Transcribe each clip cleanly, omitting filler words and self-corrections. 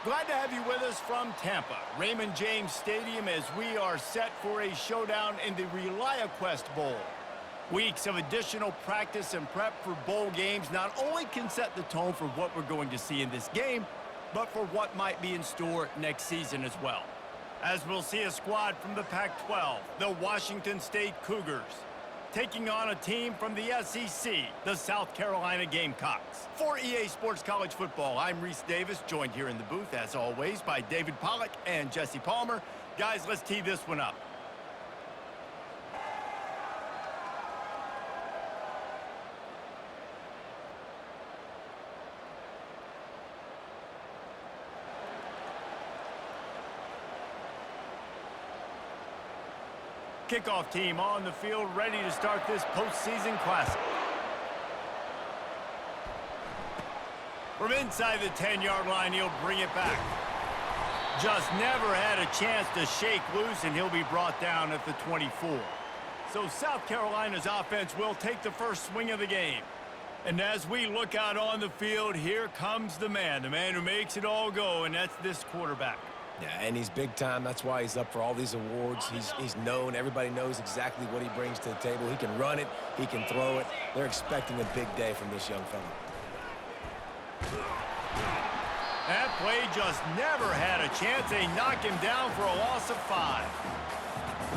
Glad to have you with us from Tampa, Raymond James Stadium, as we are set for a showdown in the ReliaQuest Bowl. Weeks of additional practice and prep for bowl games not only can set the tone for what we're going to see in this game, but for what might be in store next season as well. As we'll see a squad from the Pac-12, the Washington State Cougars, taking on a team from the SEC, the South Carolina Gamecocks. For EA Sports College Football, I'm Reese Davis, joined here in the booth, as always, by David Pollack and Jesse Palmer. Guys, let's tee this one up. Kickoff team on the field, ready to start this postseason classic. From inside the 10-yard line, he'll bring it back. Just never had a chance to shake loose, and he'll be brought down at the 24. So South Carolina's offense will take the first swing of the game. And as we look out on the field, here comes the man who makes it all go, and that's this quarterback. Yeah, and he's big time. That's why he's up for all these awards. He's known. Everybody knows exactly what he brings to the table. He can run it. He can throw it. They're expecting a big day from this young fella. That play just never had a chance. They knock him down for a loss of 5.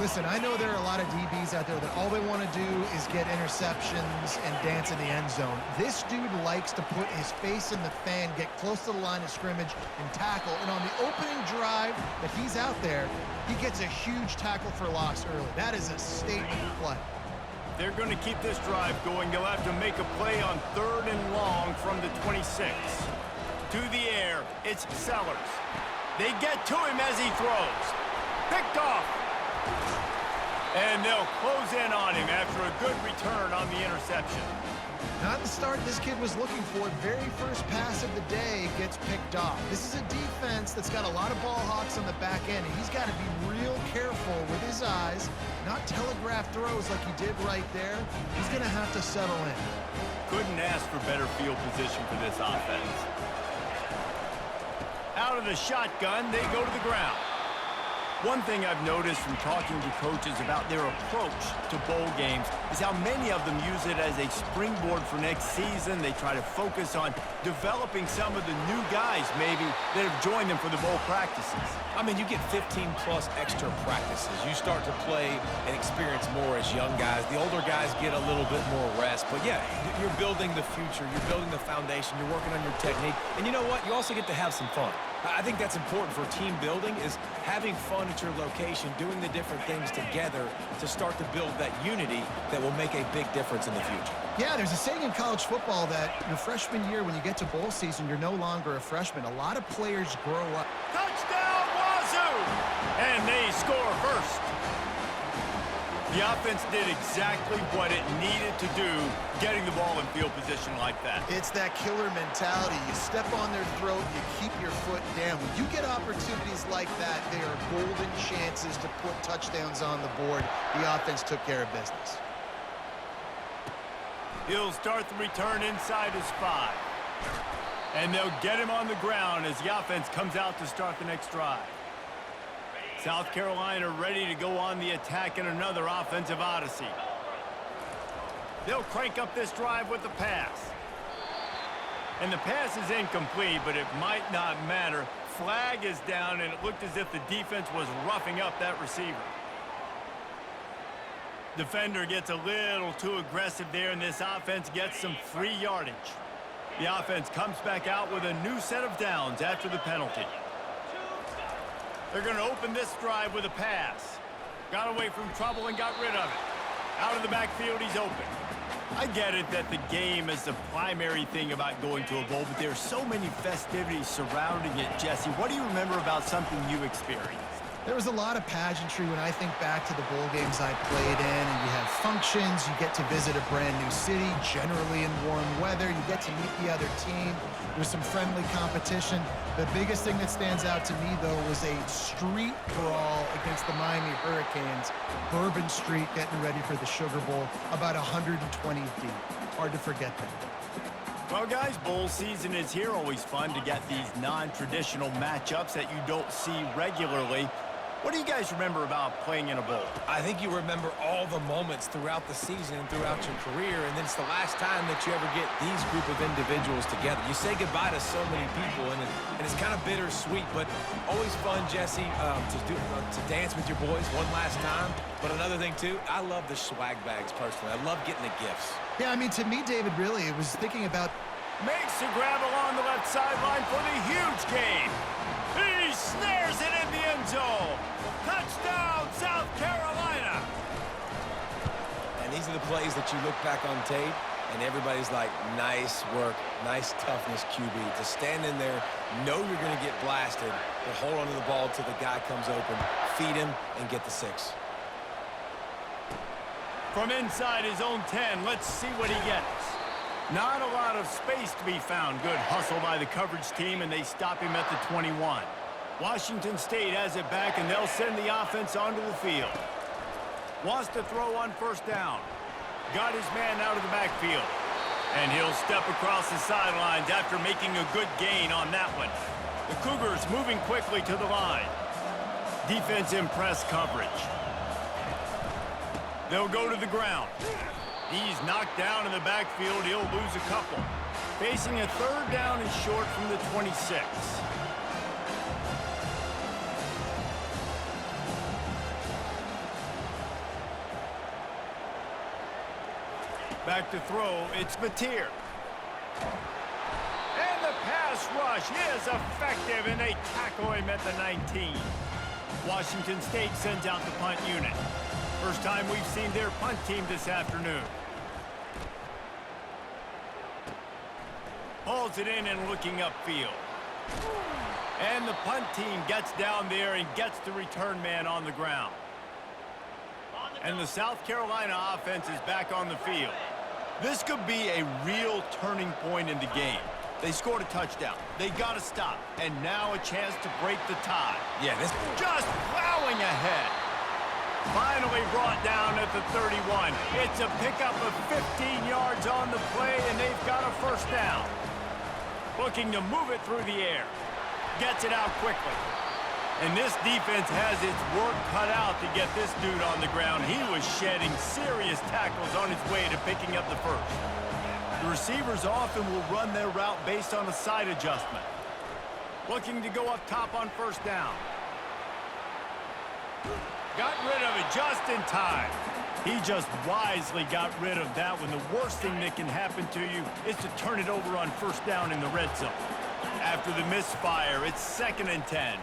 Listen, I know there are a lot of DBs out there that all they want to do is get interceptions and dance in the end zone. This dude likes to put his face in the fan, get close to the line of scrimmage, and tackle. And on the opening drive that he's out there, he gets a huge tackle for loss early. That is a statement play. They're going to keep this drive going. They'll have to make a play on 3rd and long from the 26. To the air, it's Sellers. They get to him as he throws. Picked off. And they'll close in on him after a good return on the interception. Not the start this kid was looking for. Very first pass of the day gets picked off. This is a defense that's got a lot of ball hawks on the back end. And he's got to be real careful with his eyes, not telegraph throws like he did right there. He's going to have to settle in. Couldn't ask for better field position for this offense. Out of the shotgun, they go to the ground. One thing I've noticed from talking to coaches about their approach to bowl games is how many of them use it as a springboard for next season. They try to focus on developing some of the new guys, maybe, that have joined them for the bowl practices. I mean, you get 15-plus extra practices. You start to play and experience more as young guys. The older guys get a little bit more rest. But, yeah, you're building the future. You're building the foundation. You're working on your technique. And you know what? You also get to have some fun. I think that's important for team building, is having fun at your location, doing the different things together to start to build that unity that will make a big difference in the future. Yeah, there's a saying in college football that your freshman year, when you get to bowl season, you're no longer a freshman. A lot of players grow up. Touchdown, Wazoo! And they score first. The offense did exactly what it needed to do, getting the ball in field position like that. It's that killer mentality. You step on their throat, you keep your foot down. When you get opportunities like that, they are golden chances to put touchdowns on the board. The offense took care of business. He'll start the return inside his 5. And they'll get him on the ground as the offense comes out to start the next drive. South Carolina ready to go on the attack in another offensive odyssey. They'll crank up this drive with the pass. And the pass is incomplete, but it might not matter. Flag is down, and it looked as if the defense was roughing up that receiver. Defender gets a little too aggressive there, and this offense gets some free yardage. The offense comes back out with a new set of downs after the penalty. They're going to open this drive with a pass. Got away from trouble and got rid of it. Out of the backfield, he's open. I get it that the game is the primary thing about going to a bowl, but there's so many festivities surrounding it, Jesse. What do you remember about something you experienced? There was a lot of pageantry when I think back to the bowl games I played in, and you have functions, you get to visit a brand new city, generally in warm weather, you get to meet the other team, there's some friendly competition. The biggest thing that stands out to me, though, was a street brawl against the Miami Hurricanes, Bourbon Street getting ready for the Sugar Bowl, about 120 deep. Hard to forget that. Well, guys, bowl season is here. Always fun to get these non-traditional matchups that you don't see regularly. What do you guys remember about playing in a bowl? I think you remember all the moments throughout the season and throughout your career, and then it's the last time that you ever get these group of individuals together. You say goodbye to so many people, and it's kind of bittersweet, but always fun, Jesse, to dance with your boys one last time. But another thing, too, I love the swag bags, personally. I love getting the gifts. Yeah, I mean, to me, David, really, it was thinking about... Makes the grab along the left sideline for the huge gain. He snares it in the end zone. Touchdown, South Carolina. And these are the plays that you look back on tape, and everybody's like, nice work, nice toughness, QB. To stand in there, know you're going to get blasted, but hold onto the ball till the guy comes open, feed him, and get the 6. From inside his own 10, let's see what he gets. Not a lot of space to be found. Good hustle by the coverage team, and they stop him at the 21. Washington State has it back, and they'll send the offense onto the field. Wants to throw on first down. Got his man out of the backfield. And he'll step across the sidelines after making a good gain on that one. The Cougars moving quickly to the line. Defense in press coverage. They'll go to the ground. He's knocked down in the backfield. He'll lose a couple. Facing a third down and short from the 26. Back to throw, it's Mateer. And the pass rush is effective, and they tackle him at the 19. Washington State sends out the punt unit. First time we've seen their punt team this afternoon. Hauls it in and looking upfield. And the punt team gets down there and gets the return man on the ground. And the South Carolina offense is back on the field. This could be a real turning point in the game. They scored a touchdown. They got to stop. And now a chance to break the tie. Yeah, this Just plowing ahead. Finally brought down at the 31. It's a pickup of 15 yards on the play, and they've got a first down. Looking to move it through the air. Gets it out quickly. And this defense has its work cut out to get this dude on the ground. He was shedding serious tackles on his way to picking up the first. The receivers often will run their route based on a side adjustment. Looking to go up top on first down. Got rid of it just in time. He just wisely got rid of that one. The worst thing that can happen to you is to turn it over on first down in the red zone. After the misfire, it's 2nd and 10.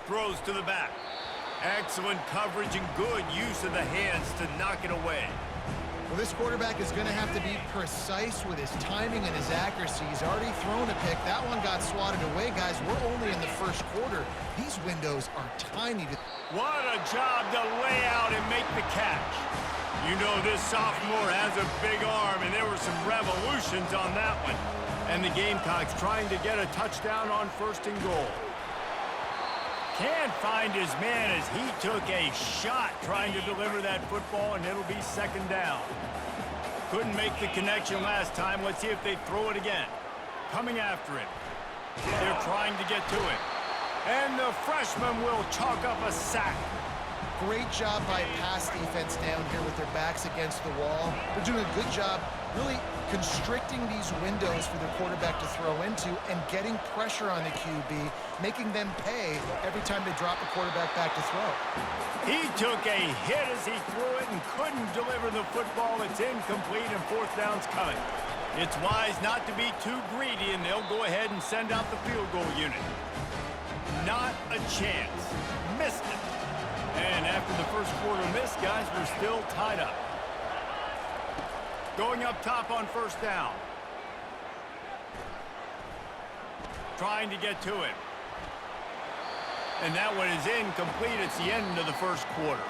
Throws to the back. Excellent coverage and good use of the hands to knock it away. Well, this quarterback is going to have to be precise with his timing and his accuracy. He's already thrown a pick. That one got swatted away, guys. We're only in the first quarter. These windows are tiny. What a job to lay out and make the catch. You know this sophomore has a big arm, and there were some revolutions on that one. And the Gamecocks trying to get a touchdown on 1st and goal. Can't find his man as he took a shot trying to deliver that football, and it'll be 2nd down. Couldn't make the connection last time. Let's see if they throw it again. Coming after him. They're trying to get to him. And the freshman will chalk up a sack. Great job by pass defense down here with their backs against the wall. They're doing a good job really constricting these windows for the quarterback to throw into and getting pressure on the QB, making them pay every time they drop the quarterback back to throw. He took a hit as he threw it and couldn't deliver the football. It's incomplete and 4th down's coming. It's wise not to be too greedy, and they'll go ahead and send out the field goal unit. Not a chance. Missed it. And after the first quarter miss, guys, we're still tied up. Going up top on first down. Trying to get to him. And that one is incomplete. It's the end of the first quarter.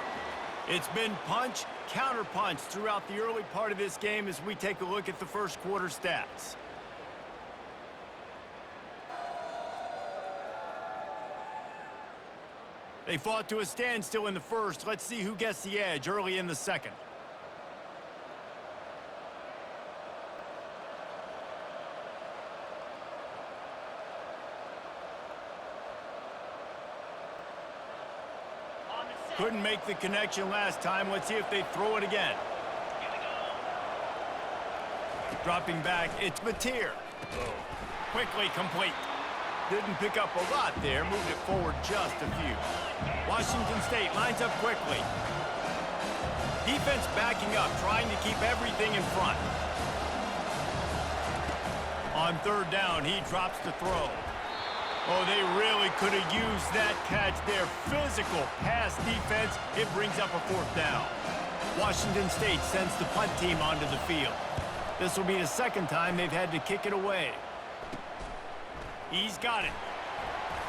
It's been punch, counter punch throughout the early part of this game as we take a look at the first quarter stats. They fought to a standstill in the first. Let's see who gets the edge early in the second. Couldn't make the connection last time. Let's see if they throw it again. Dropping back, it's Mateer. Quickly complete. Didn't pick up a lot there, moved it forward just a few. Washington State lines up quickly. Defense backing up, trying to keep everything in front. On third down, he drops to throw. Oh, they really could have used that catch there. Physical pass defense, it brings up a fourth down. Washington State sends the punt team onto the field. This will be the second time they've had to kick it away. He's got it.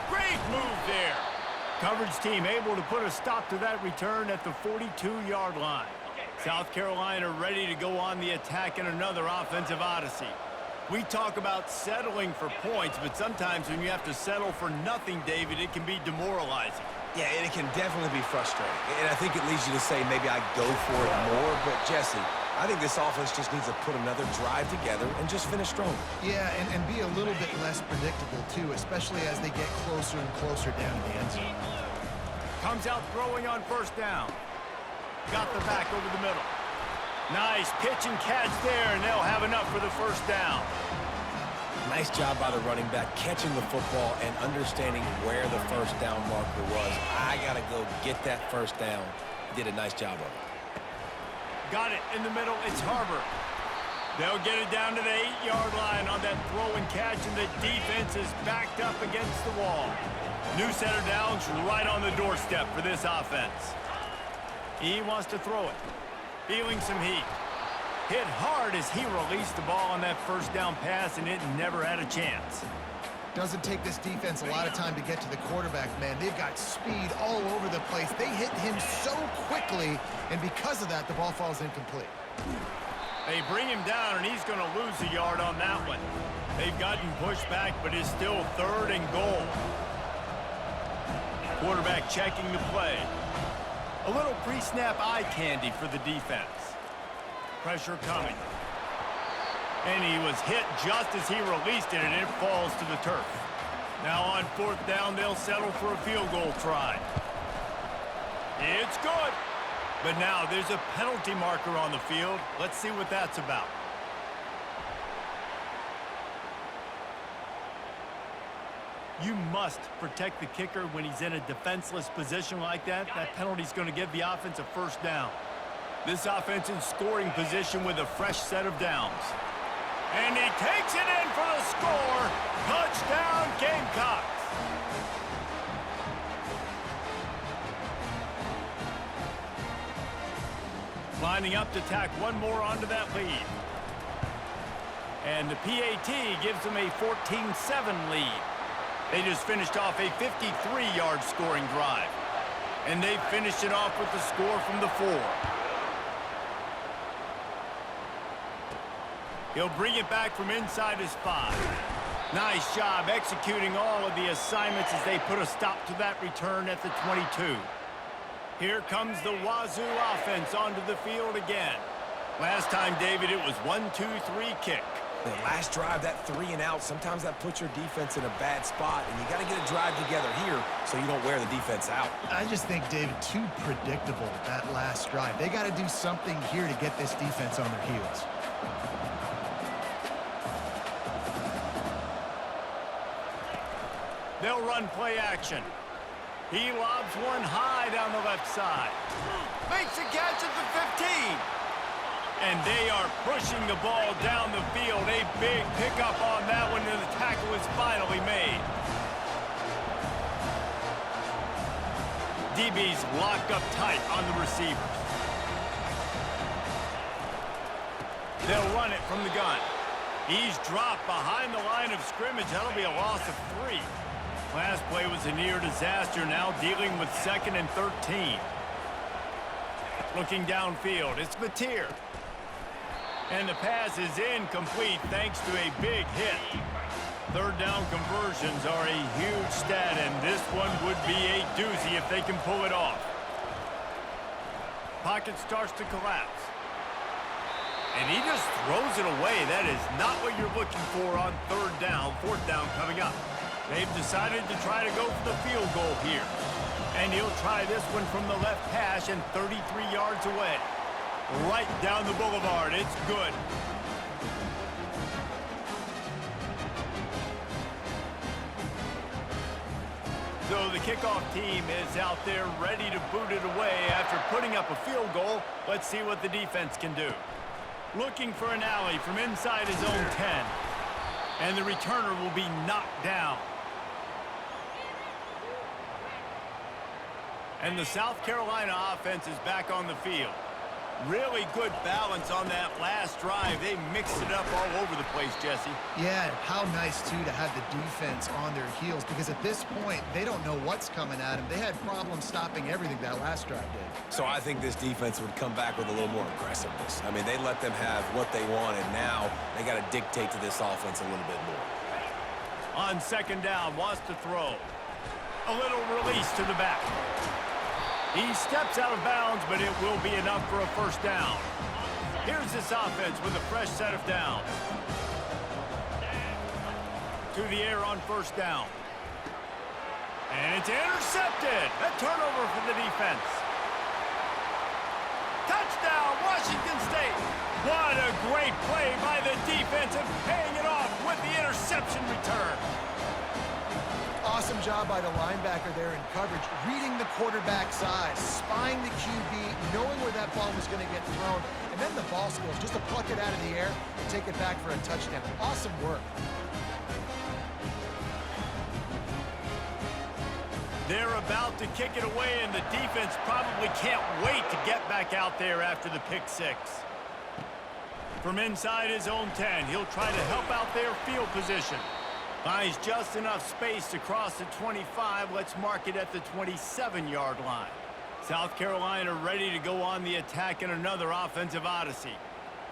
Great move there. Coverage team able to put a stop to that return at the 42-yard line. South Carolina ready to go on the attack in another offensive odyssey. We talk about settling for points, but sometimes when you have to settle for nothing, David, it can be demoralizing. Yeah, and it can definitely be frustrating. And I think it leads you to say maybe I go for it more. But, Jesse, I think this offense just needs to put another drive together and just finish strong. Yeah, and be a little bit less predictable, too, especially as they get closer and closer down to the end zone. Comes out throwing on first down. Got the back over the middle. Nice pitch and catch there, and they'll have enough for the first down. Nice job by the running back, catching the football and understanding where the first down marker was. I got to go get that first down. He did a nice job of it. Got it in the middle. It's Harbor. They'll get it down to the 8-yard line on that throw and catch, and the defense is backed up against the wall. New set of downs right on the doorstep for this offense. He wants to throw it. Feeling some heat. Hit hard as he released the ball on that first down pass, and it never had a chance. Doesn't take this defense a lot of time to get to the quarterback, man. They've got speed all over the place. They hit him so quickly, and because of that, the ball falls incomplete. They bring him down, and he's going to lose a yard on that one. They've gotten pushed back, but it's still third and goal. Quarterback checking the play. A little pre-snap eye candy for the defense. Pressure coming. And he was hit just as he released it, and it falls to the turf. Now on fourth down, they'll settle for a field goal try. It's good. But now there's a penalty marker on the field. Let's see what that's about. You must protect the kicker when he's in a defenseless position like that. That penalty's going to give the offense a first down. This offense in scoring position with a fresh set of downs. And he takes it in for the score. Touchdown, Gamecocks. Lining up to tack one more onto that lead. And the PAT gives them a 14-7 lead. They just finished off a 53-yard scoring drive. And they finished it off with the score from the 4. He'll bring it back from inside his 5. Nice job executing all of the assignments as they put a stop to that return at the 22. Here comes the Wazoo offense onto the field again. Last time, David, it was 1-2-3 kick. The last drive, that 3 and out, sometimes that puts your defense in a bad spot, and you got to get a drive together here so you don't wear the defense out. I just think, David, too predictable that last drive. They got to do something here to get this defense on their heels. They'll run play action. He lobs one high down the left side. Makes a catch at the 15. And they are pushing the ball down the field. A big pickup on that one, and the tackle is finally made. DB's locked up tight on the receivers. They'll run it from the gun. He's dropped behind the line of scrimmage. That'll be a loss of 3. Last play was a near disaster, now dealing with 2nd and 13. Looking downfield, it's Mateer. And the pass is incomplete thanks to a big hit. Third down conversions are a huge stat, and this one would be a doozy if they can pull it off. Pocket starts to collapse. And he just throws it away. That is not what you're looking for on third down. Fourth down coming up. They've decided to try to go for the field goal here. And he'll try this one from the left hash and 33 yards away. Right down the boulevard. It's good. So the kickoff team is out there ready to boot it away after putting up a field goal. Let's see what the defense can do. Looking for an alley from inside his own 10. And the returner will be knocked down. And the South Carolina offense is back on the field. Really good balance on that last drive. They mixed it up all over the place, Jesse. Yeah, how nice, too, to have the defense on their heels, because at this point, they don't know what's coming at them. They had problems stopping everything that last drive did. So I think this defense would come back with a little more aggressiveness. I mean, they let them have what they want, and now they got to dictate to this offense a little bit more. On second down, wants to throw. A little release to the back. He steps out of bounds, but it will be enough for a first down. Here's this offense with a fresh set of downs. To the air on first down. And it's intercepted. A turnover for the defense. Touchdown, Washington State. What a great play by the defense and paying it off with the interception return. Awesome job by the linebacker there in coverage, reading the quarterback size, spying the QB, knowing where that ball was going to get thrown, and then the ball skills just to pluck it out of the air and take it back for a touchdown. Awesome work. They're about to kick it away, and the defense probably can't wait to get back out there after the pick six. From inside his own 10, he'll try to help out their field position. Finds just enough space to cross the 25. Let's mark it at the 27-yard line. South Carolina ready to go on the attack in another offensive odyssey.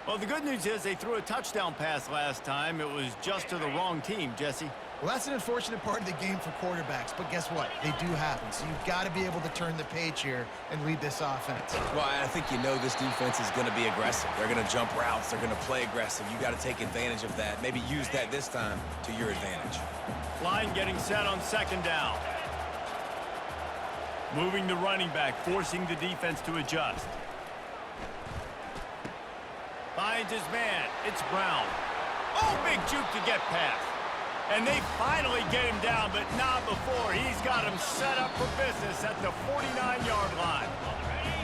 Well, the good news is they threw a touchdown pass last time. It was just to the wrong team, Jesse. Well, that's an unfortunate part of the game for quarterbacks, but guess what? They do happen, so you've got to be able to turn the page here and lead this offense. Well, I think you know this defense is going to be aggressive. They're going to jump routes. They're going to play aggressive. You got to take advantage of that. Maybe use that this time to your advantage. Line getting set on second down. Moving the running back, forcing the defense to adjust. Finds his man. It's Brown. Oh, big juke to get past. And they finally get him down, but not before. He's got him set up for business at the 49-yard line.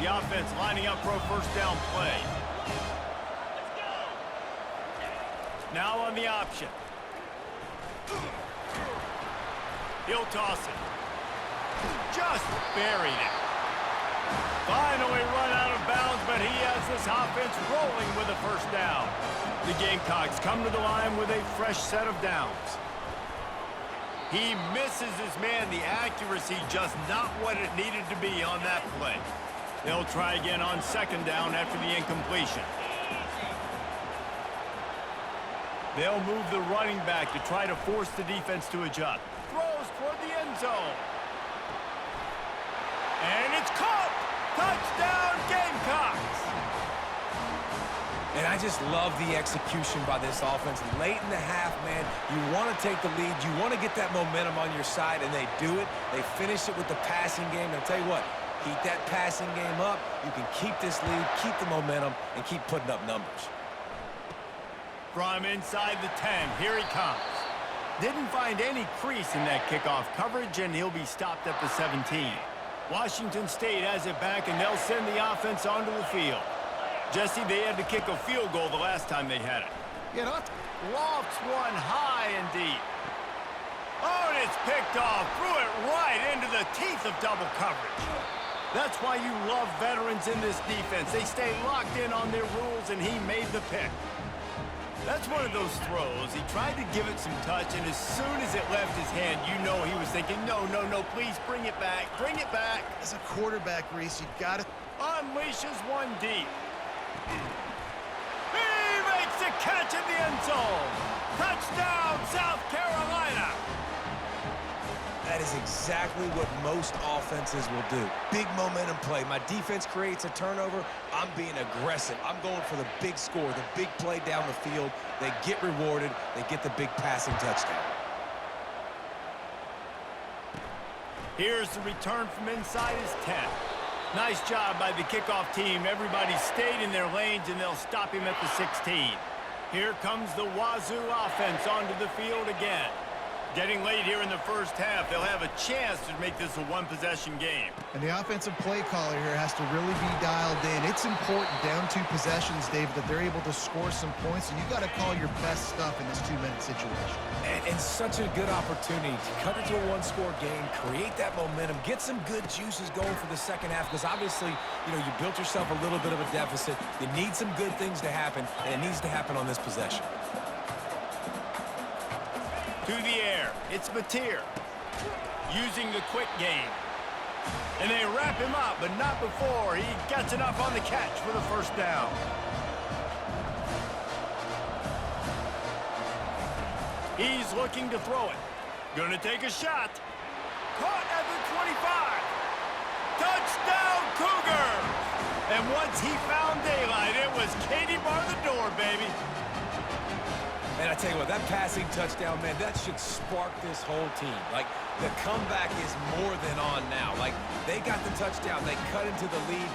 The offense lining up for a first down play. Now on the option. He'll toss it. Just buried it. Finally run out of bounds, but he has this offense rolling with a first down. The Gamecocks come to the line with a fresh set of downs. He misses his man. The accuracy just not what it needed to be on that play. They'll try again on second down after the incompletion. They'll move the running back to try to force the defense to adjust. Throws toward the end zone. And it's caught! Touchdown, Gamecocks! And I just love the execution by this offense. Late in the half, man, you want to take the lead. You want to get that momentum on your side, and they do it. They finish it with the passing game. And I'll tell you what, keep that passing game up. You can keep this lead, keep the momentum, and keep putting up numbers. From inside the 10, here he comes. Didn't find any crease in that kickoff coverage, and he'll be stopped at the 17. Washington State has it back, and they'll send the offense onto the field. Jesse, they had to kick a field goal the last time they had it. You know, Lofts one high and deep. Oh, and it's picked off. Threw it right into the teeth of double coverage. That's why you love veterans in this defense. They stay locked in on their rules, and he made the pick. That's one of those throws. He tried to give it some touch, and as soon as it left his hand, you know he was thinking, no, no, no, please bring it back. Bring it back. as a quarterback, Reese, you got to... Unleashes one deep. He makes the catch in the end zone. Touchdown, South Carolina. That is exactly what most offenses will do. Big momentum play. My defense creates a turnover. I'm being aggressive. I'm going for the big score, the big play down the field. They get rewarded. They get the big passing touchdown. Here's the return from inside his 10. Nice job by the kickoff team. Everybody stayed in their lanes, and they'll stop him at the 16. Here comes the Wazoo offense onto the field again. Getting late here in the first half, they'll have a chance to make this a one-possession game. And the offensive play caller here has to really be dialed in. It's important down 2 possessions, David, that they're able to score some points, and you got to call your best stuff in this 2-minute situation. And such a good opportunity to cut into a one-score game, create that momentum, get some good juices going for the second half, because obviously, you built yourself a little bit of a deficit. You need some good things to happen, and it needs to happen on this possession. To the air, it's Mateer using the quick game. And they wrap him up, but not before he gets enough on the catch for the first down. He's looking to throw it. Gonna take a shot. Caught at the 25. Touchdown, Cougars! And once he found daylight, it was Katie bar the door, baby. And I tell you what, that passing touchdown, man, that should spark this whole team. Like, the comeback is more than on now. Like, they got the touchdown. They cut into the lead.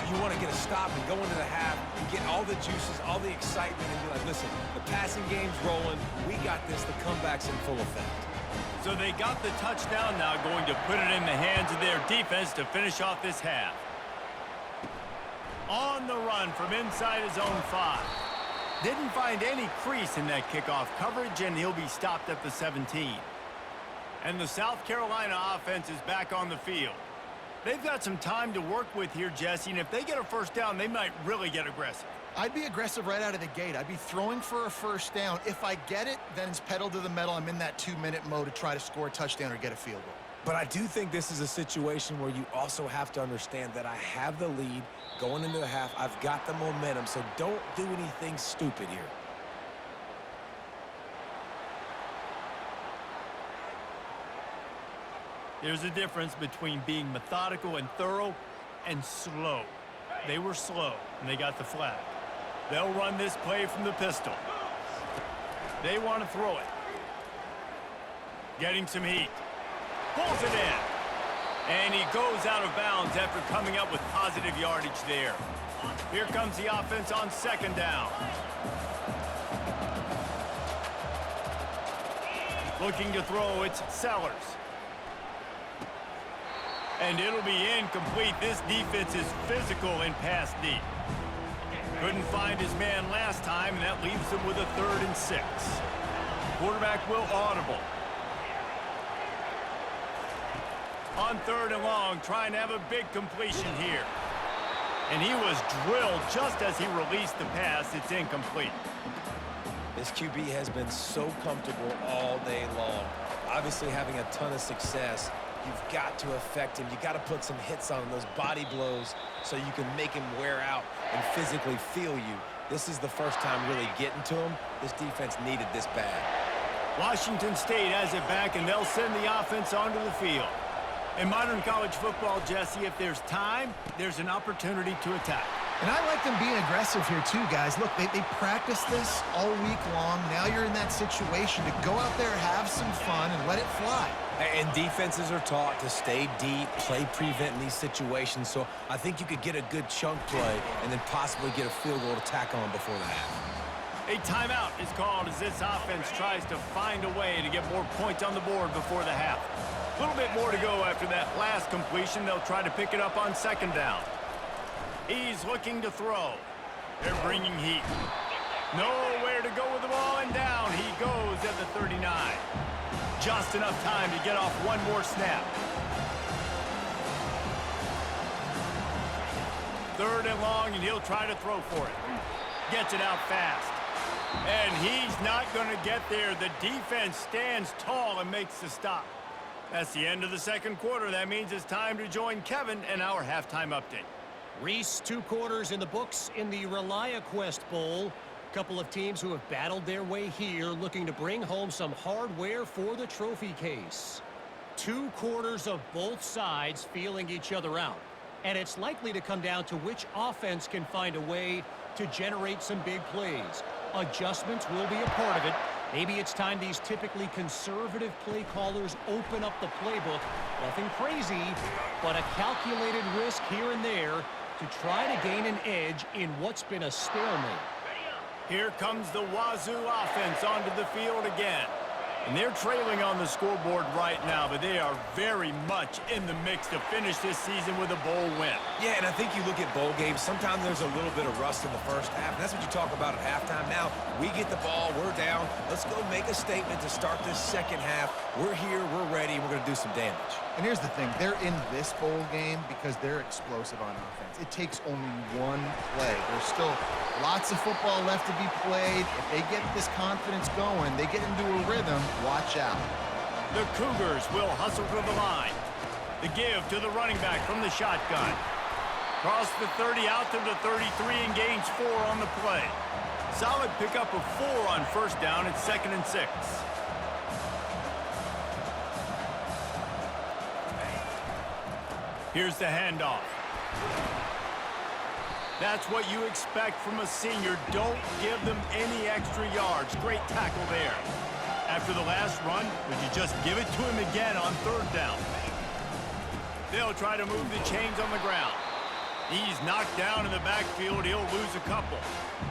You want to get a stop and go into the half, get all the juices, all the excitement, and be like, listen, the passing game's rolling. We got this. The comeback's in full effect. So they got the touchdown now, going to put it in the hands of their defense to finish off this half. On the run from inside his own 5. Didn't find any crease in that kickoff coverage, and he'll be stopped at the 17. And the South Carolina offense is back on the field. They've got some time to work with here, Jesse, and if they get a first down, they might really get aggressive. I'd be aggressive right out of the gate. I'd be throwing for a first down. If I get it, then it's pedal to the metal. I'm in that 2-minute mode to try to score a touchdown or get a field goal. But I do think this is a situation where you also have to understand that I have the lead going into the half. I've got the momentum, so don't do anything stupid here. There's a difference between being methodical and thorough and slow. They were slow, and they got the flag. They'll run this play from the pistol. They want to throw it. Getting some heat. Pulls it in. And he goes out of bounds after coming up with positive yardage there. Here comes the offense on second down. Looking to throw, it's Sellers. And it'll be incomplete. This defense is physical in pass deep. Couldn't find his man last time, and that leaves him with a 3rd and 6. Quarterback will audible. On 3rd and long, trying to have a big completion here. And he was drilled just as he released the pass. It's incomplete. This QB has been so comfortable all day long. Obviously having a ton of success. You've got to affect him. You got to put some hits on him, those body blows, so you can make him wear out and physically feel you. This is the first time really getting to him. This defense needed this bad. Washington State has it back, and they'll send the offense onto the field. In modern college football, Jesse, if there's time, there's an opportunity to attack. And I like them being aggressive here too, guys. Look, they practice this all week long. Now you're in that situation to go out there, have some fun, and let it fly. And defenses are taught to stay deep, play prevent in these situations. So I think you could get a good chunk play and then possibly get a field goal to tack on before the half. A timeout is called as this offense tries to find a way to get more points on the board before the half. A little bit more to go after that last completion. They'll try to pick it up on second down. He's looking to throw. They're bringing heat. Nowhere to go with the ball, and down he goes at the 39. Just enough time to get off one more snap. 3rd and long, and he'll try to throw for it. Gets it out fast. And he's not going to get there. The defense stands tall and makes the stop. That's the end of the second quarter. That means it's time to join Kevin in our halftime update. Reese, 2 quarters in the books in the ReliaQuest Bowl. A couple of teams who have battled their way here, looking to bring home some hardware for the trophy case. 2 quarters of both sides feeling each other out. And it's likely to come down to which offense can find a way to generate some big plays. Adjustments will be a part of it, Maybe it's time these typically conservative play callers open up the playbook. Nothing crazy, but a calculated risk here and there to try to gain an edge in what's been a stalemate. Here comes the Wazoo offense onto the field again. And they're trailing on the scoreboard right now, but they are very much in the mix to finish this season with a bowl win. Yeah, and I think you look at bowl games, sometimes there's a little bit of rust in the first half. And that's what you talk about at halftime. Now, we get the ball, we're down. Let's go make a statement to start this second half. We're here, we're ready, we're going to do some damage. And here's the thing, they're in this bowl game because they're explosive on offense. It takes only one play. There's still lots of football left to be played. If they get this confidence going, they get into a rhythm, watch out. The Cougars will hustle to the line. The give to the running back from the shotgun. Cross the 30 out to the 33 and gains 4 on the play. Solid pickup of 4 on first down at 2nd and 6. Here's the handoff. That's what you expect from a senior. Don't give them any extra yards. Great tackle there. After the last run, would you just give it to him again on 3rd down? They'll try to move the chains on the ground. He's knocked down in the backfield. He'll lose a couple.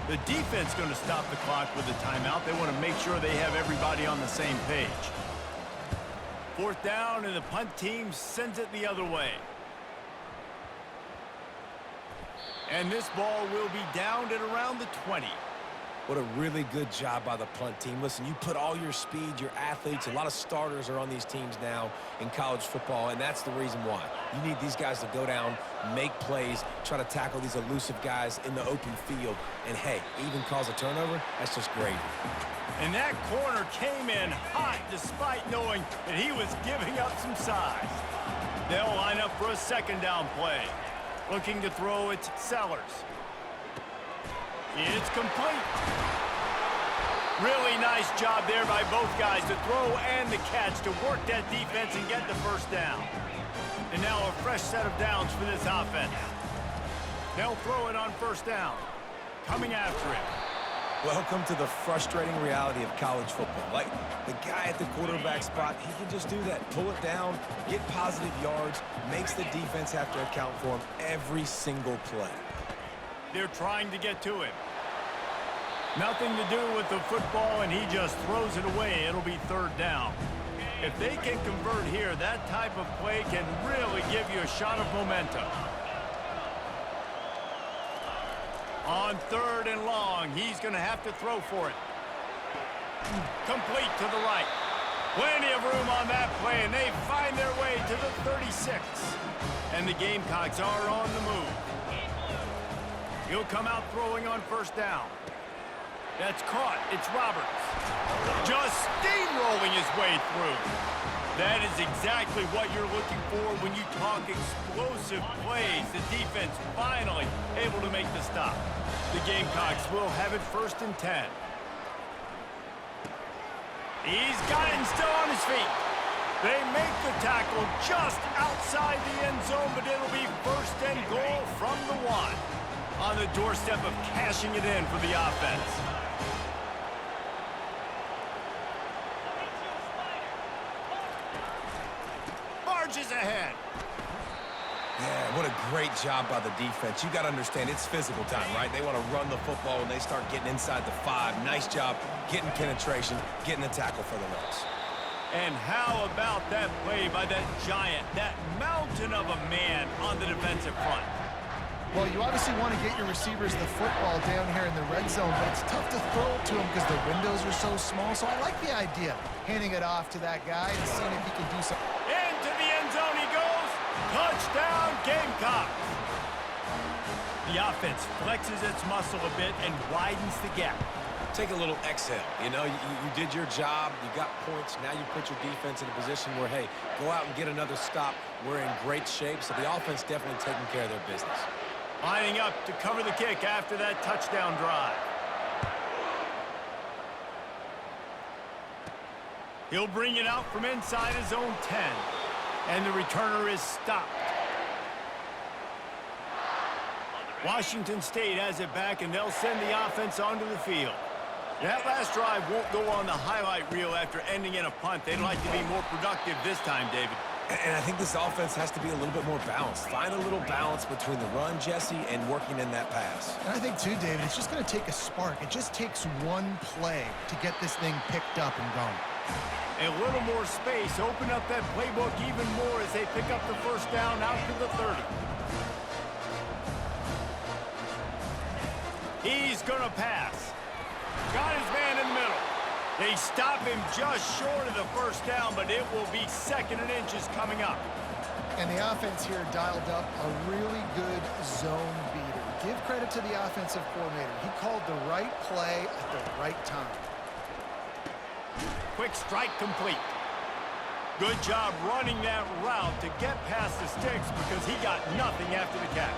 The defense going to stop the clock with a timeout. They want to make sure they have everybody on the same page. 4th down, and the punt team sends it the other way. And this ball will be downed at around the 20. What a really good job by the punt team. Listen, you put all your speed, your athletes, a lot of starters are on these teams now in college football, and that's the reason why. You need these guys to go down, make plays, try to tackle these elusive guys in the open field. And, hey, even cause a turnover, that's just gravy. And that corner came in hot despite knowing that he was giving up some size. They'll line up for a 2nd down play. Looking to throw it, Sellers. It's complete. Really nice job there by both guys to throw and the catch to work that defense and get the 1st down. And now a fresh set of downs for this offense. They'll throw it on 1st down. Coming after it. Welcome to the frustrating reality of college football. Like, the guy at the quarterback spot, he can just do that. Pull it down, get positive yards, makes the defense have to account for him every single play. They're trying to get to him. Nothing to do with the football, and he just throws it away. It'll be 3rd down. If they can convert here, that type of play can really give you a shot of momentum. On 3rd and long, he's going to have to throw for it. Complete to the right. Plenty of room on that play, and they find their way to the 36. And the Gamecocks are on the move. He'll come out throwing on 1st down. That's caught. It's Roberts. Just steamrolling his way through. That is exactly what you're looking for when you talk explosive plays. The defense finally able to make the stop. The Gamecocks will have it 1st and 10. He's got it and still on his feet. They make the tackle just outside the end zone, but it'll be 1st and goal from the 1. On the doorstep of cashing it in for the offense. Barges ahead. Yeah, what a great job by the defense. You got to understand, it's physical time, right? They want to run the football and they start getting inside the 5. Nice job getting penetration, getting the tackle for the loss. And how about that play by that giant, that mountain of a man on the defensive front? Well, you obviously want to get your receivers the football down here in the red zone, but it's tough to throw it to them because the windows are so small. So I like the idea, handing it off to that guy and seeing if he can do something. Into the end zone he goes. Touchdown, Gamecocks. The offense flexes its muscle a bit and widens the gap. Take a little exhale. You know, you did your job. You got points. Now you put your defense in a position where, hey, go out and get another stop. We're in great shape, so the offense definitely taking care of their business. Lining up to cover the kick after that touchdown drive. He'll bring it out from inside his own 10. And the returner is stopped. Washington State has it back, and they'll send the offense onto the field. That last drive won't go on the highlight reel after ending in a punt. They'd like to be more productive this time, David. And I think this offense has to be a little bit more balanced. Find a little balance between the run, Jesse, and working in that pass. And I think, too, David, it's just going to take a spark. It just takes one play to get this thing picked up and going. A little more space. Open up that playbook even more as they pick up the first down out to the 30. He's going to pass. Got his man in the middle. They stop him just short of the first down, but it will be 2nd and inches coming up. And the offense here dialed up a really good zone beater. Give credit to the offensive coordinator. He called the right play at the right time. Quick strike complete. Good job running that route to get past the sticks because he got nothing after the catch.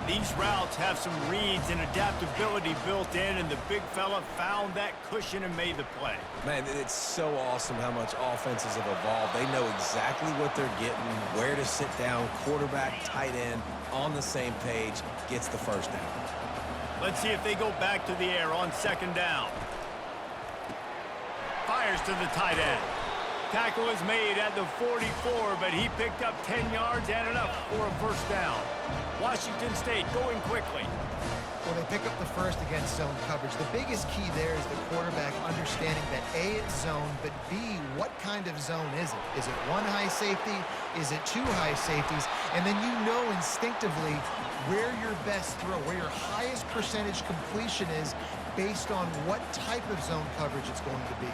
These routes have some reads and adaptability built in, and the big fella found that cushion and made the play. Man, it's so awesome how much offenses have evolved. They know exactly what they're getting, where to sit down, quarterback, tight end, on the same page, gets the first down. Let's see if they go back to the air on 2nd down. Fires to the tight end. Tackle is made at the 44, but he picked up 10 yards and enough for a first down. Washington State going quickly. Well, they pick up the first against zone coverage. The biggest key there is the quarterback understanding that A, it's zone, but B, what kind of zone is it? Is it one high safety? Is it two high safeties? And then you know instinctively where your best throw, where your highest percentage completion is based on what type of zone coverage it's going to be.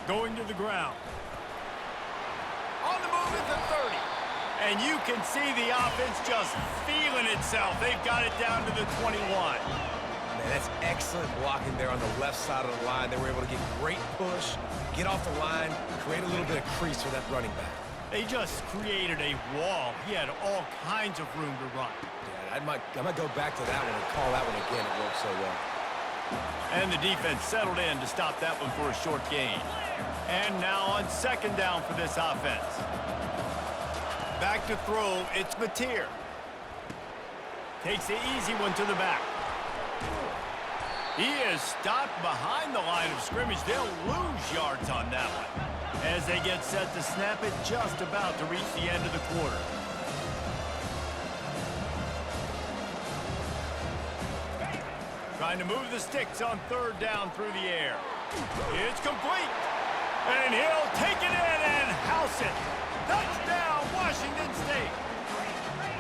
Going to the ground. On the move at the 30. And you can see the offense just feeling itself. They've got it down to the 21. Man, that's excellent blocking there on the left side of the line. They were able to get great push, get off the line, create a little bit of crease for that running back. They just created a wall. He had all kinds of room to run. Yeah, I might go back to that one and call that one again. It worked so well. And the defense settled in to stop that one for a short gain. And now on 2nd down for this offense. Back to throw, it's Mateer. Takes the easy one to the back. He is stopped behind the line of scrimmage. They'll lose yards on that one as they get set to snap it just about to reach the end of the quarter. Trying to move the sticks on 3rd down through the air. It's complete. And he'll take it in and house it. Touchdown, Washington State.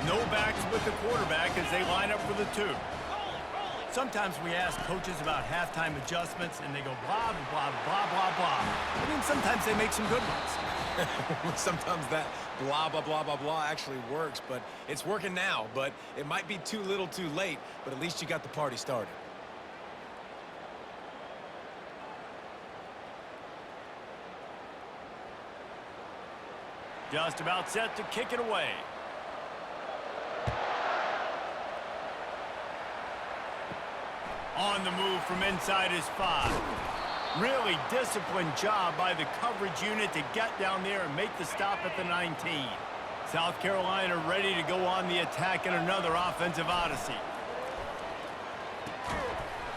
No backs with the quarterback as they line up for the 2. Sometimes we ask coaches about halftime adjustments, and they go blah, blah, blah, blah, blah. I mean, sometimes they make some good ones. Sometimes that blah, blah, blah, blah, blah actually works, but it's working now. But it might be too little too late, but at least you got the party started. Just about set to kick it away. On the move from inside his 5. Really disciplined job by the coverage unit to get down there and make the stop at the 19. South Carolina ready to go on the attack in another offensive odyssey.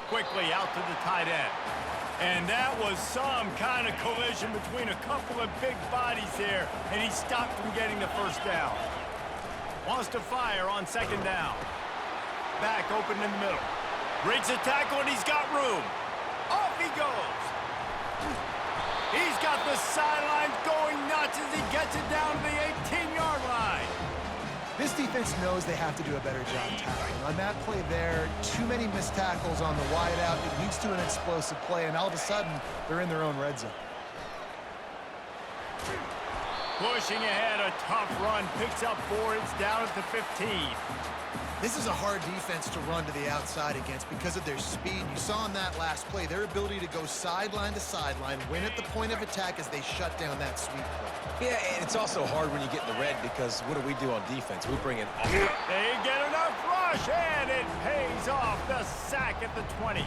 Quickly out to the tight end. And that was some kind of collision between a couple of big bodies there, and he stopped from getting the first down. Wants to fire on 2nd down. Back open in the middle. Breaks a tackle, and he's got room. Off he goes. He's got the sidelines going nuts as he gets it down to the 18-yard line. This defense knows they have to do a better job tackling. On that play there, too many missed tackles on the wideout. It leads to an explosive play, and all of a sudden, they're in their own red zone. Pushing ahead, a tough run. Picks up 4. It's down at the 15. This is a hard defense to run to the outside against because of their speed. You saw in that last play, their ability to go sideline to sideline, win at the point of attack as they shut down that sweep play. Yeah, and it's also hard when you get in the red because what do we do on defense? We bring in... They get enough rush, and it pays off. The sack at the 20.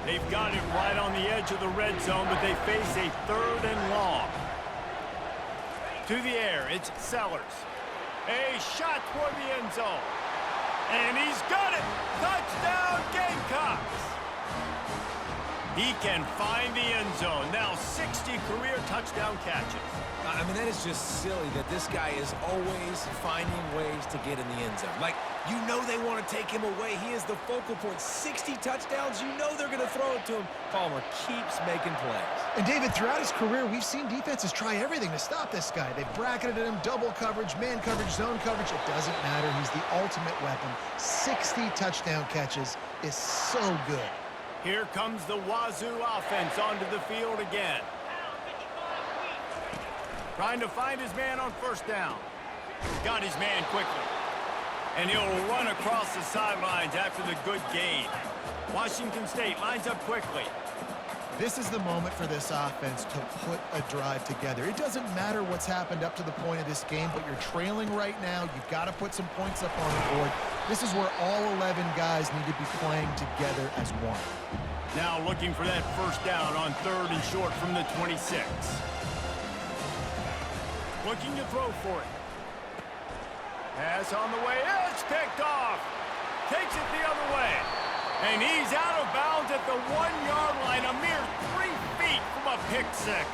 They've got it right on the edge of the red zone, but they face a 3rd and long. To the air, it's Sellers. A shot toward the end zone. And he's got it! Touchdown, Gamecocks! He can find the end zone. Now 60 career touchdown catches. I mean, that is just silly that this guy is always finding ways to get in the end zone. Like, you know they want to take him away. He is the focal point. 60 touchdowns, you know they're going to throw it to him. Palmer keeps making plays. And David, throughout his career, we've seen defenses try everything to stop this guy. They've bracketed him, double coverage, man coverage, zone coverage. It doesn't matter. He's the ultimate weapon. 60 touchdown catches is so good. Here comes the Wazoo offense onto the field again. Trying to find his man on first down. Got his man quickly. And he'll run across the sidelines after the good gain. Washington State lines up quickly. This is the moment for this offense to put a drive together. It doesn't matter what's happened up to the point of this game, but you're trailing right now. You've got to put some points up on the board. This is where all 11 guys need to be playing together as one. Now looking for that first down on 3rd and short from the 26. Looking to throw for it. Pass on the way. It's picked off. Takes it the other way. And he's out of bounds at the 1-yard line, a mere 3 feet from a pick six.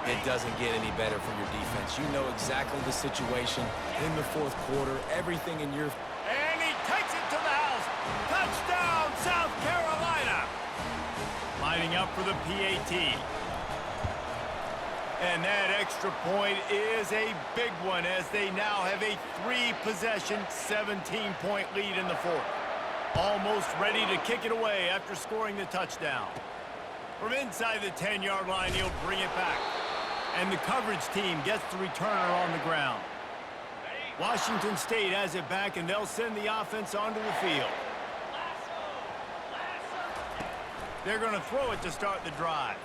It doesn't get any better for your defense. You know exactly the situation in the 4th quarter. Everything in your... And he takes it to the house. Touchdown, South Carolina. Lining up for the PAT. And that extra point is a big one as they now have a 3-possession, 17-point lead in the 4th. Almost ready to kick it away after scoring the touchdown. From inside the 10-yard line, he'll bring it back. And the coverage team gets the returner on the ground. Washington State has it back, and they'll send the offense onto the field. They're going to throw it to start the drive.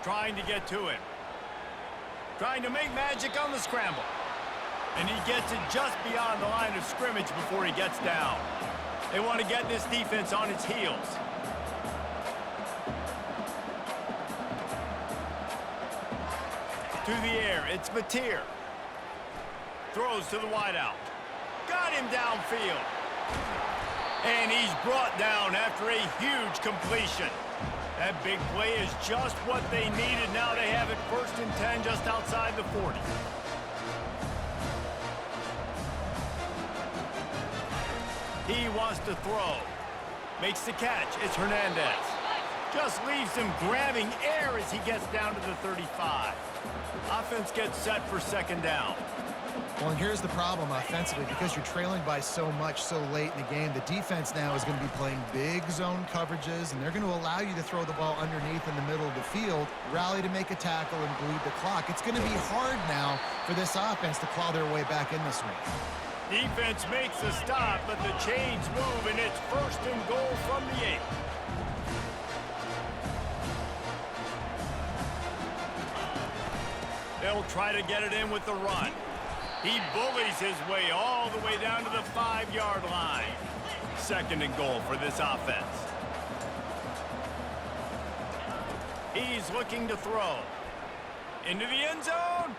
Trying to get to him. Trying to make magic on the scramble. And he gets it just beyond the line of scrimmage before he gets down. They want to get this defense on its heels. To the air, it's Mateer. Throws to the wideout. Got him downfield. And he's brought down after a huge completion. That big play is just what they needed. Now they have it 1st and 10 just outside the 40. He wants to throw. Makes the catch. It's Hernandez. Just leaves him grabbing air as he gets down to the 35. Offense gets set for 2nd down. Well, and here's the problem offensively. Because you're trailing by so much so late in the game, the defense now is going to be playing big zone coverages, and they're going to allow you to throw the ball underneath in the middle of the field, rally to make a tackle, and bleed the clock. It's going to be hard now for this offense to claw their way back in this one. Defense makes a stop, but the chains move, and it's 1st and goal from the 8. They'll try to get it in with the run. He bullies his way all the way down to the 5-yard line. 2nd and goal for this offense. He's looking to throw. Into the end zone.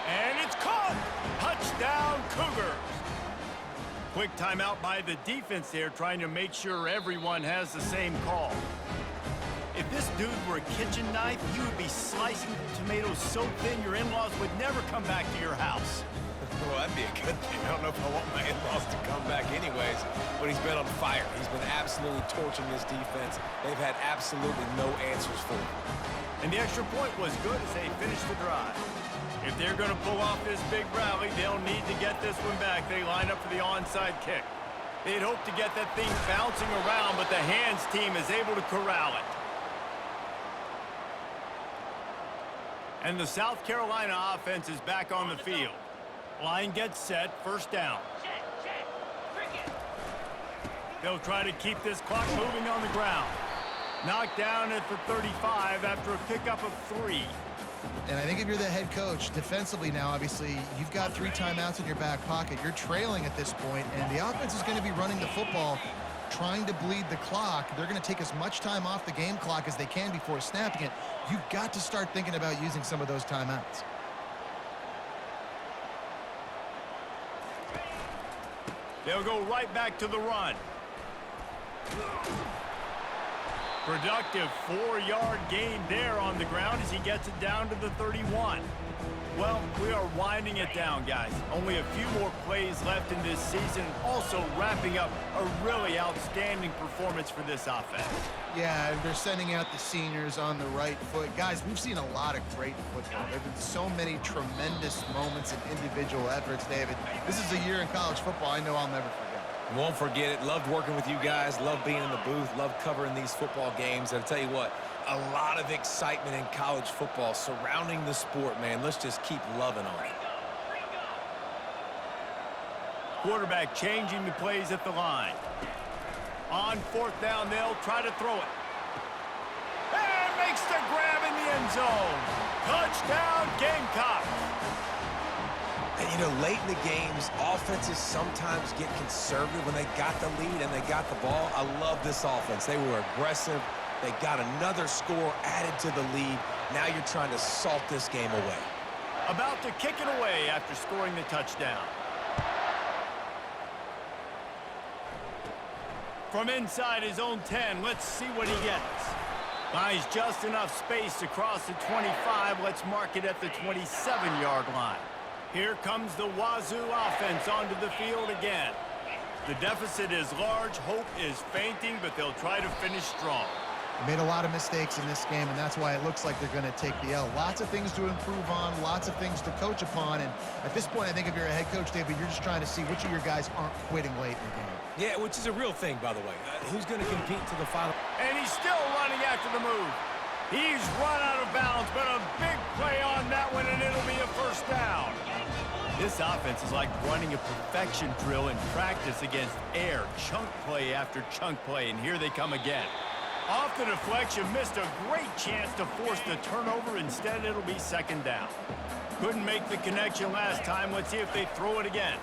And it's caught. Touchdown, Cougars. Quick timeout by the defense there, trying to make sure everyone has the same call. If this dude were a kitchen knife, you would be slicing tomatoes so thin your in-laws would never come back to your house. Well, that'd be a good thing. I don't know if I want my in-laws to come back anyways, but he's been on fire. He's been absolutely torching this defense. They've had absolutely no answers for him. And the extra point was good as they finished the drive. If they're going to pull off this big rally, they'll need to get this one back. They line up for the onside kick. They'd hope to get that thing bouncing around, but the hands team is able to corral it. And the South Carolina offense is back on the field. Line gets set, 1st down. They'll try to keep this clock moving on the ground. Knocked down at the 35 after a pickup of 3. And I think if you're the head coach, defensively now, obviously, you've got 3 timeouts in your back pocket. You're trailing at this point, and the offense is going to be running the football, trying to bleed the clock. They're going to take as much time off the game clock as they can before snapping it. You've got to start thinking about using some of those timeouts. They'll go right back to the run. Productive 4-yard gain there on the ground as he gets it down to the 31. Well, we are winding it down, guys. Only a few more plays left in this season. Also wrapping up a really outstanding performance for this offense. Yeah, and they're sending out the seniors on the right foot. Guys, we've seen a lot of great football. There have been so many tremendous moments and individual efforts, David. This is a year in college football I know I'll never forget. Won't forget it. Loved working with you guys. Loved being in the booth. Loved covering these football games. And I'll tell you what, a lot of excitement in college football surrounding the sport, man. Let's just keep loving on it. Quarterback changing the plays at the line. On 4th down, they'll try to throw it. And makes the grab in the end zone. Touchdown, Gamecocks. And, you know, late in the games, offenses sometimes get conservative when they got the lead and they got the ball. I love this offense. They were aggressive. They got another score added to the lead. Now you're trying to salt this game away. About to kick it away after scoring the touchdown. From inside his own 10, let's see what he gets. Finds just enough space to cross the 25. Let's mark it at the 27-yard line. Here comes the Wazoo offense onto the field again. The deficit is large, hope is fainting, but they'll try to finish strong. They made a lot of mistakes in this game, and that's why it looks like they're going to take the L. Lots of things to improve on, lots of things to coach upon, and at this point, I think if you're a head coach, David, you're just trying to see which of your guys aren't quitting late in the game. Yeah, which is a real thing, by the way. Who's going to compete to the final? And he's still running after the move. He's run out of bounds, but a big play on that one, and it'll be a first down. This offense is like running a perfection drill in practice against air. Chunk play after chunk play, and here they come again. Off the deflection, missed a great chance to force the turnover. Instead, it'll be second down. Couldn't make the connection last time. Let's see if they throw it again.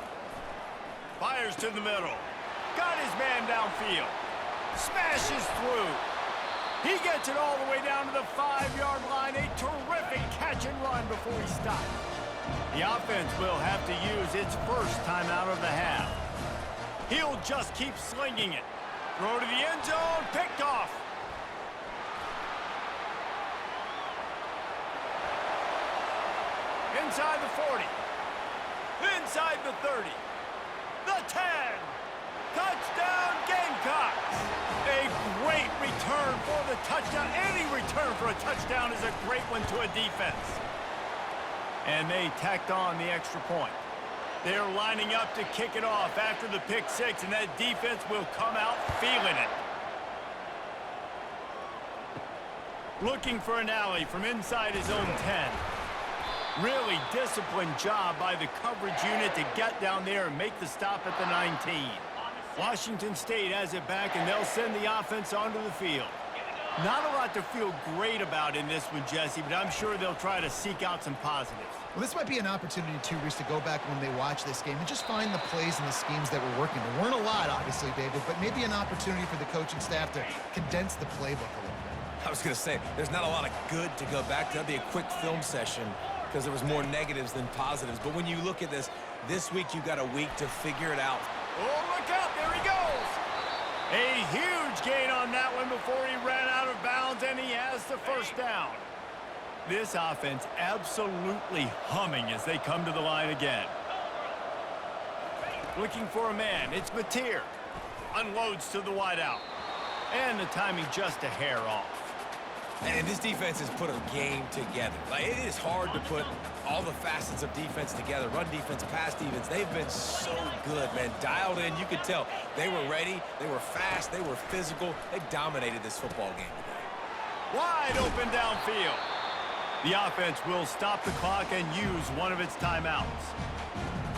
Fires to the middle. Got his man downfield. Smashes through. He gets it all the way down to the 5-yard line. A terrific catch and run before he stopped. The offense will have to use its first timeout of the half. He'll just keep slinging it. Throw to the end zone. Picked off. Inside the 40. Inside the 30. The 10. Touchdown, Gamecocks. A great return for the touchdown. Any return for a touchdown is a great one to a defense. And they tacked on the extra point. They're lining up to kick it off after the pick six, and that defense will come out feeling it. Looking for an alley from inside his own 10. Really disciplined job by the coverage unit to get down there and make the stop at the 19. Washington State has it back, and they'll send the offense onto the field. Not a lot to feel great about in this one, Jesse, but I'm sure they'll try to seek out some positives. Well, this might be an opportunity, too, Reese, to go back when they watch this game and just find the plays and the schemes that were working. There weren't a lot, obviously, David, but maybe an opportunity for the coaching staff to condense the playbook a little bit. I was going to say, there's not a lot of good to go back to. That'd be a quick film session because there was more negatives than positives. But when you look at this week you got a week to figure it out. Oh, look out. There he goes. A huge gain on that one before he ran out of bounds, and he has the first down. This offense absolutely humming as they come to the line again. Looking for a man. It's Mateer. Unloads to the wideout. And the timing just a hair off. And this defense has put a game together. Like, it is hard to put all the facets of defense together. Run defense, pass defense. They've been so good, man. Dialed in. You could tell they were ready. They were fast. They were physical. They dominated this football game today. Wide open downfield. The offense will stop the clock and use one of its timeouts.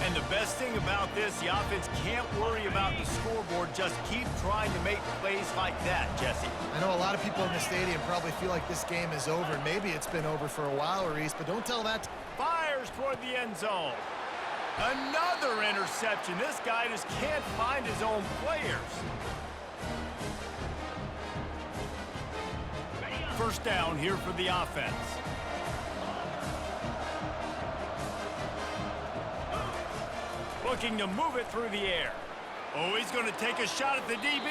And the best thing about this, the offense can't worry about the scoreboard. Just keep trying to make plays like that, Jesse. I know a lot of people in the stadium probably feel like this game is over. Maybe it's been over for a while, Reese, but don't tell that. Fires toward the end zone. Another interception. This guy just can't find his own players. First down here for the offense. Looking to move it through the air. Oh, he's going to take a shot at the DB.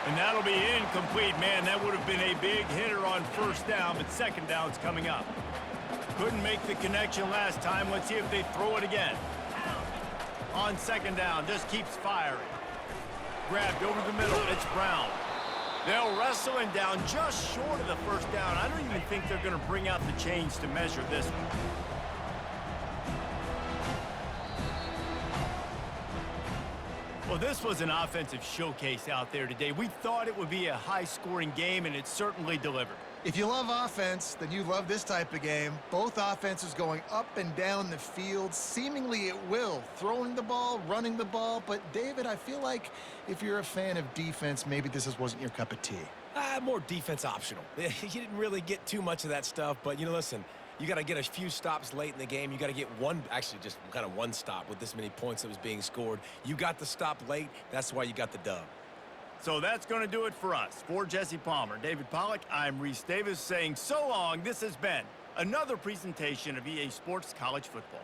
And that'll be incomplete. Man, that would have been a big hitter on first down, but second down's coming up. Couldn't make the connection last time. Let's see if they throw it again. On second down, just keeps firing. Grabbed over the middle. It's Brown. They'll wrestle him down just short of the first down. I don't even think they're going to bring out the chains to measure this one. Well, this was an offensive showcase out there today. We thought it would be a high-scoring game, and it certainly delivered. If you love offense, then you love this type of game. Both offenses going up and down the field, seemingly at will, throwing the ball, running the ball. But, David, I feel like if you're a fan of defense, maybe this wasn't your cup of tea. More defense optional. You didn't really get too much of that stuff, but, listen, you got to get a few stops late in the game. You got to get just kind of one stop with this many points that was being scored. You got the stop late. That's why you got the dub. So that's going to do it for us. For Jesse Palmer, David Pollack, I'm Reese Davis saying so long. This has been another presentation of EA Sports College Football.